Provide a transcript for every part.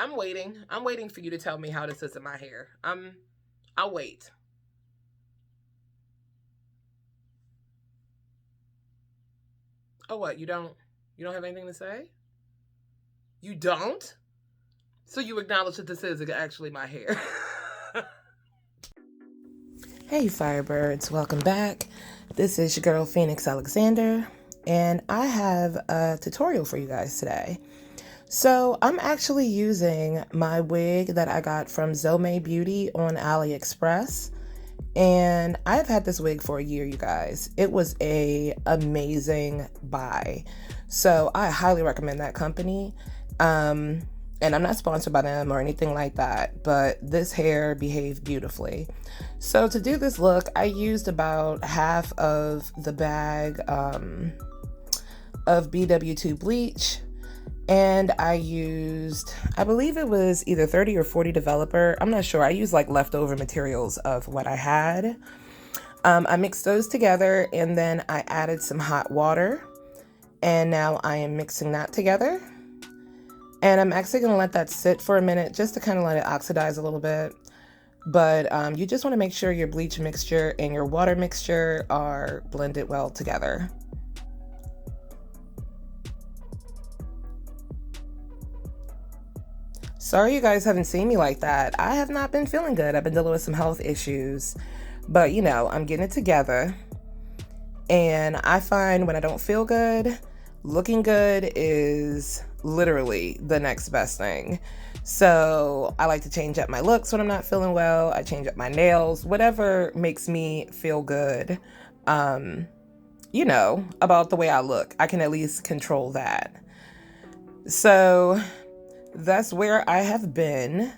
I'm waiting. I'm waiting for you to tell me how this is in my hair. I'll wait. Oh, what? You don't have anything to say? You don't? So you acknowledge that this is actually my hair. Hey, Phire Birds, welcome back. This is your girl, Phoenix Alexander, and I have a tutorial for you guys today. So I'm actually using my wig that I got from Zhuomei Beauty on Aliexpress, and I've had this wig for a year, you guys. It was a amazing buy, so I highly recommend that company. And I'm not sponsored by them or anything like that, but this hair behaved beautifully. So to do this look, I used about half of the bag of BW2 bleach, and I used, I believe it was either 30 or 40 developer. I'm not sure. I used like leftover materials of what I had. I mixed those together, and then I added some hot water, and now I am mixing that together. And I'm actually going to let that sit for a minute just to kind of let it oxidize a little bit. But you just want to make sure your bleach mixture and your water mixture are blended well together. Sorry you guys haven't seen me like that. I have not been feeling good. I've been dealing with some health issues. But you know, I'm getting it together. And I find when I don't feel good, looking good is literally the next best thing. So I like to change up my looks when I'm not feeling well. I change up my nails, whatever makes me feel good, you know, about the way I look. I can at least control that. So that's where I have been.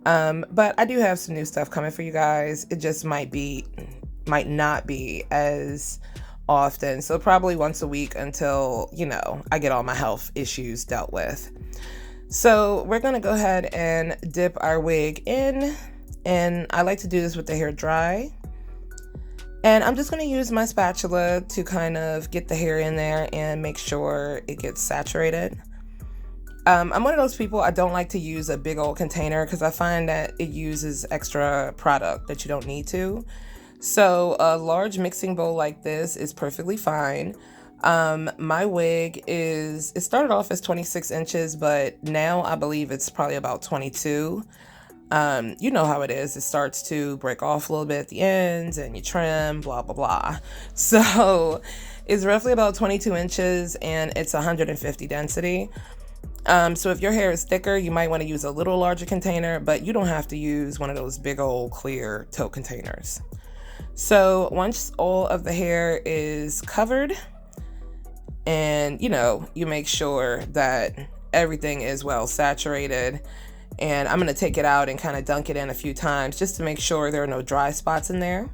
But I do have some new stuff coming for you guys. It just might not be as often, so probably once a week until, you know, I get all my health issues dealt with. So we're gonna go ahead and dip our wig in, and I like to do this with the hair dry. And I'm just gonna use my spatula to kind of get the hair in there and make sure it gets saturated. I'm one of those people, I don't like to use a big old container because I find that it uses extra product that you don't need to. So a large mixing bowl like this is perfectly fine. My wig it started off as 26 inches, but now I believe it's probably about 22. You know how it is. It starts to break off a little bit at the ends and you trim, blah, blah, blah. So it's roughly about 22 inches and it's 150 density. So if your hair is thicker, you might want to use a little larger container, but you don't have to use one of those big old clear tote containers. So once all of the hair is covered and, you know, you make sure that everything is well saturated, and I'm going to take it out and kind of dunk it in a few times just to make sure there are no dry spots in there.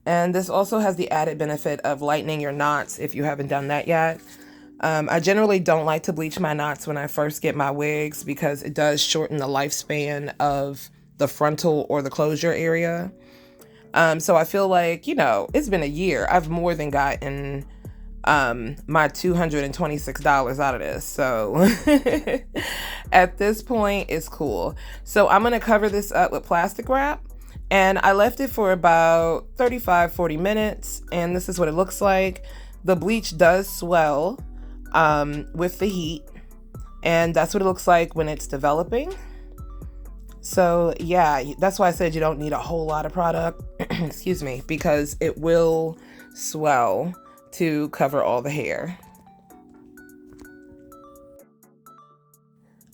And this also has the added benefit of lightening your knots if you haven't done that yet. I generally don't like to bleach my knots when I first get my wigs because it does shorten the lifespan of the frontal or the closure area. So I feel like, you know, it's been a year. I've more than gotten my $226 out of this. So at this point, it's cool. So I'm going to cover this up with plastic wrap. And I left it for about 35-40 minutes. And this is what it looks like. The bleach does swell with the heat. And that's what it looks like when it's developing. So yeah, that's why I said you don't need a whole lot of product, excuse me, because it will swell to cover all the hair.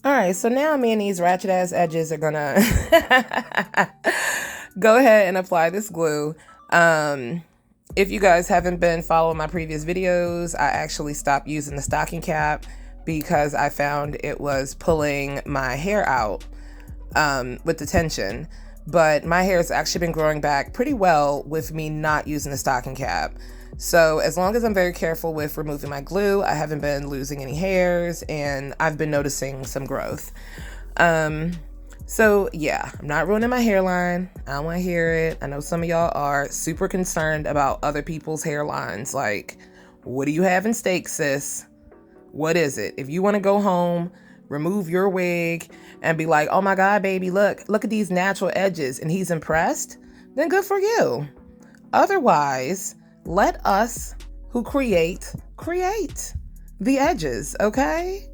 All right, so now me and these ratchet ass edges are gonna go ahead and apply this glue. If you guys haven't been following my previous videos, I actually stopped using the stocking cap because I found it was pulling my hair out with the tension. But my hair has actually been growing back pretty well with me not using the stocking cap. So as long as I'm very careful with removing my glue, I haven't been losing any hairs and I've been noticing some growth. So yeah, I'm not ruining my hairline. I don't want to hear it. I know some of y'all are super concerned about other people's hairlines. Like, what do you have in stake, sis? What is it? If you want to go home remove your wig and be like, oh my God, baby, look at these natural edges, and he's impressed, then good for you. Otherwise, let us who create the edges, okay?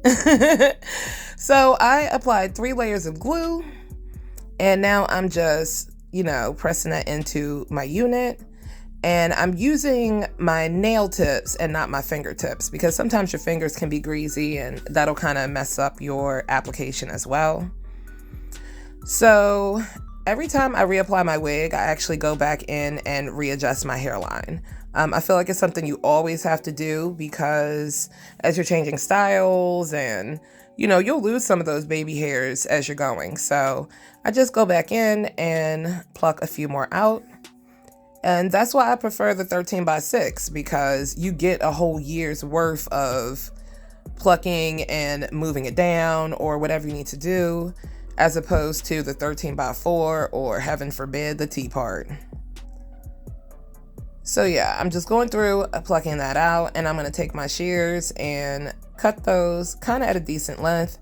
So I applied 3 layers of glue, and now I'm just, pressing that into my unit. And I'm using my nail tips and not my fingertips, because sometimes your fingers can be greasy and that'll kind of mess up your application as well. So every time I reapply my wig, I actually go back in and readjust my hairline. I feel like it's something you always have to do, because as you're changing styles and, you'll lose some of those baby hairs as you're going. So I just go back in and pluck a few more out. And that's why I prefer the 13x6, because you get a whole year's worth of plucking and moving it down or whatever you need to do, as opposed to the 13x4 or, heaven forbid, the T part. So yeah, I'm just going through plucking that out, and I'm going to take my shears and cut those kind of at a decent length,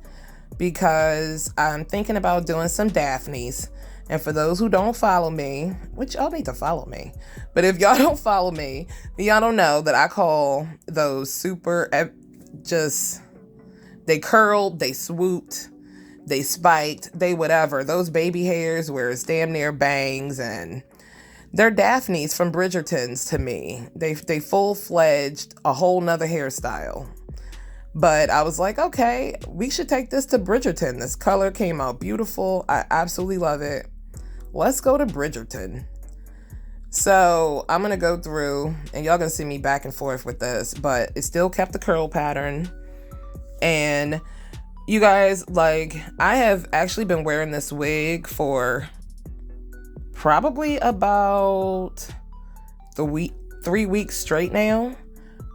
because I'm thinking about doing some Daphnes. And for those who don't follow me, which y'all need to follow me, but if y'all don't follow me, then y'all don't know that I call those super, they curled, they swooped, they spiked, they whatever. Those baby hairs where it's damn near bangs, and they're Daphnes from Bridgerton's to me. They full-fledged a whole nother hairstyle. But I was like, okay, we should take this to Bridgerton. This color came out beautiful. I absolutely love it. Let's go to Bridgerton. So I'm going to go through, and y'all going to see me back and forth with this, but it still kept the curl pattern. And you guys, I have actually been wearing this wig for probably about 3 weeks straight now.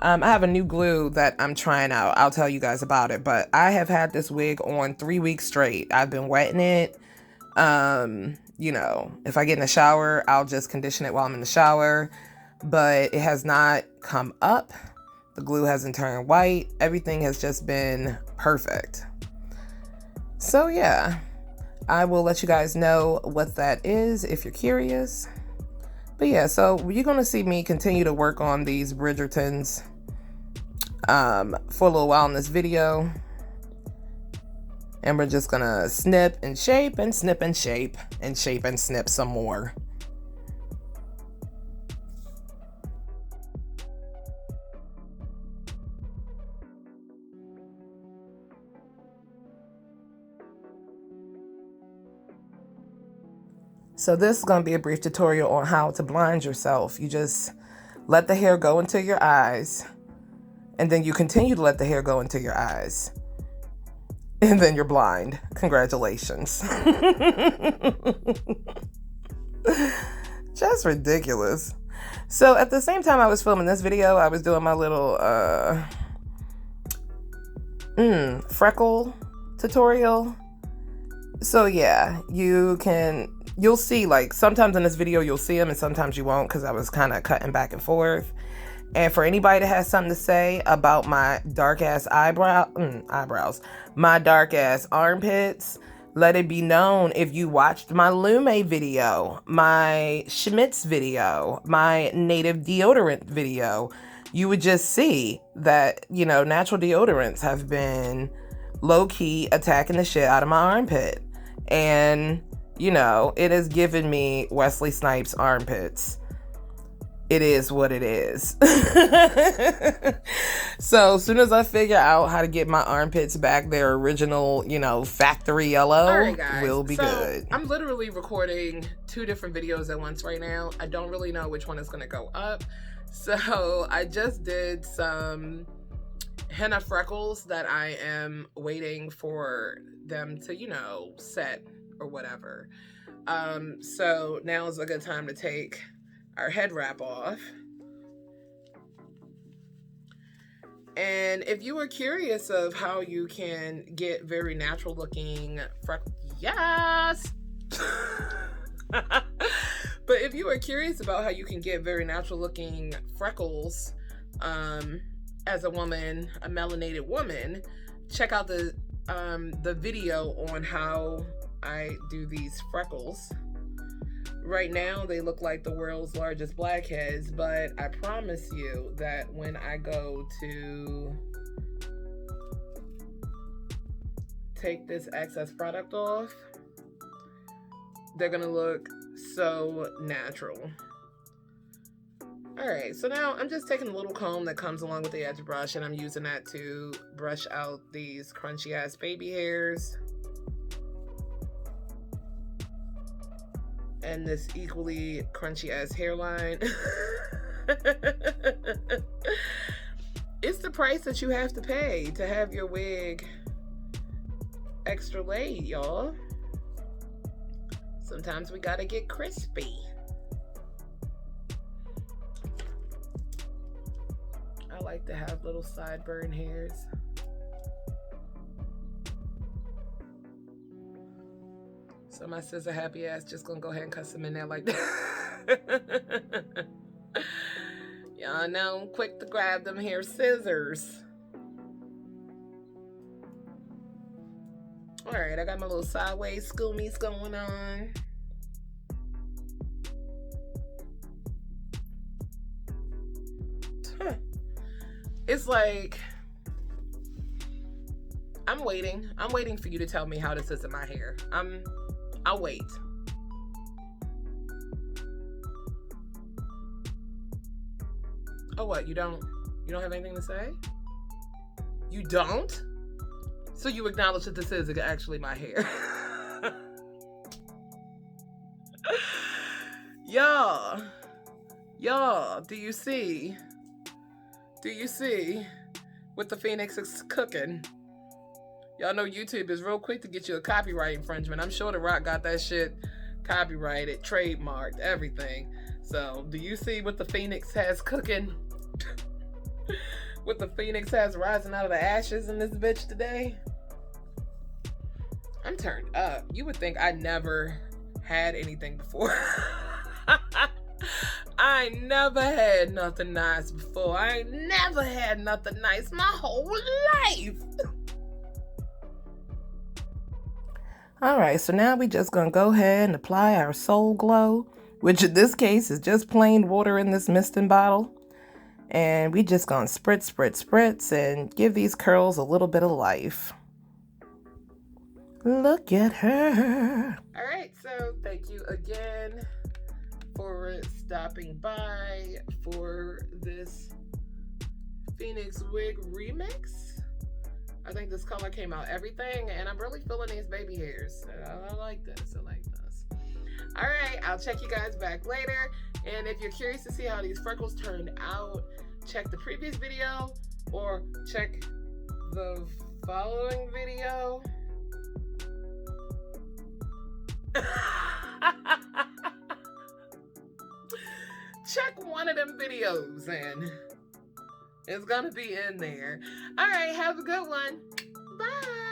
I have a new glue that I'm trying out. I'll tell you guys about it, but I have had this wig on 3 weeks straight. I've been wetting it. If I get in the shower, I'll just condition it while I'm in the shower, but it has not come up. The glue hasn't turned white. Everything has just been perfect. So yeah, I will let you guys know what that is if you're curious. But yeah, so you're going to see me continue to work on these Bridgertons for a little while in this video. And we're just going to snip and shape and snip and shape and shape and snip some more. So this is going to be a brief tutorial on how to blind yourself. You just let the hair go into your eyes, and then you continue to let the hair go into your eyes, and then you're blind. Congratulations. Just ridiculous. So at the same time I was filming this video, I was doing my little freckle tutorial. So yeah, you'll see, sometimes in this video you'll see them and sometimes you won't, because I was kind of cutting back and forth. And for anybody that has something to say about my dark ass eyebrows, my dark ass armpits, let it be known. If you watched my Zhuomei video, my Schmitz video, my native deodorant video, you would just see that, natural deodorants have been low-key attacking the shit out of my armpit. And, it has given me Wesley Snipes armpits. It is what it is. So as soon as I figure out how to get my armpits back their original, factory yellow, all right, guys, we'll be good. I'm literally recording 2 different videos at once right now. I don't really know which one is going to go up. So I just did some henna freckles that I am waiting for them to, set or whatever. So now is a good time to take our head wrap off. And if you are curious of how you can get very natural looking freckles, yes! But if you are curious about how you can get very natural looking freckles as a woman, a melanated woman, check out the the video on how I do these freckles. Right now they look like the world's largest blackheads, but I promise you that when I go to take this excess product off, they're gonna look so natural. All right, so now I'm just taking a little comb that comes along with the edge brush, and I'm using that to brush out these crunchy ass baby hairs and this equally crunchy ass hairline. It's the price that you have to pay to have your wig extra laid, y'all. Sometimes we gotta get crispy. I like to have little sideburn hairs. So my scissor happy ass just gonna go ahead and cut some in there like that. Y'all know I'm quick to grab them hair scissors. All right, I got my little sideways scoomies going on. Huh. It's like, I'm waiting. I'm waiting for you to tell me how this is in my hair. I'll wait. Oh, what? You don't have anything to say? You don't? So you acknowledge that this is actually my hair. Y'all, do you see what the Phoenix is cooking? Y'all know YouTube is real quick to get you a copyright infringement. I'm sure The Rock got that shit copyrighted, trademarked, everything. So do you see what the Phoenix has cooking? What the Phoenix has rising out of the ashes in this bitch today? I'm turned up. You would think I never had anything before. I never had nothing nice before. I ain't never had nothing nice my whole life. All right, so now we just gonna go ahead and apply our Soul Glow, which in this case is just plain water in this misting bottle. And we just gonna spritz, spritz, spritz and give these curls a little bit of life. Look at her. All right, so thank you again for stopping by for this Phoenix wig remix. I think this color came out everything, and I'm really feeling these baby hairs. I like this. I like this. All right, I'll check you guys back later. And if you're curious to see how these freckles turned out, check the previous video or check the following video. Check one of them videos and it's gonna be in there. All right, have a good one. Bye.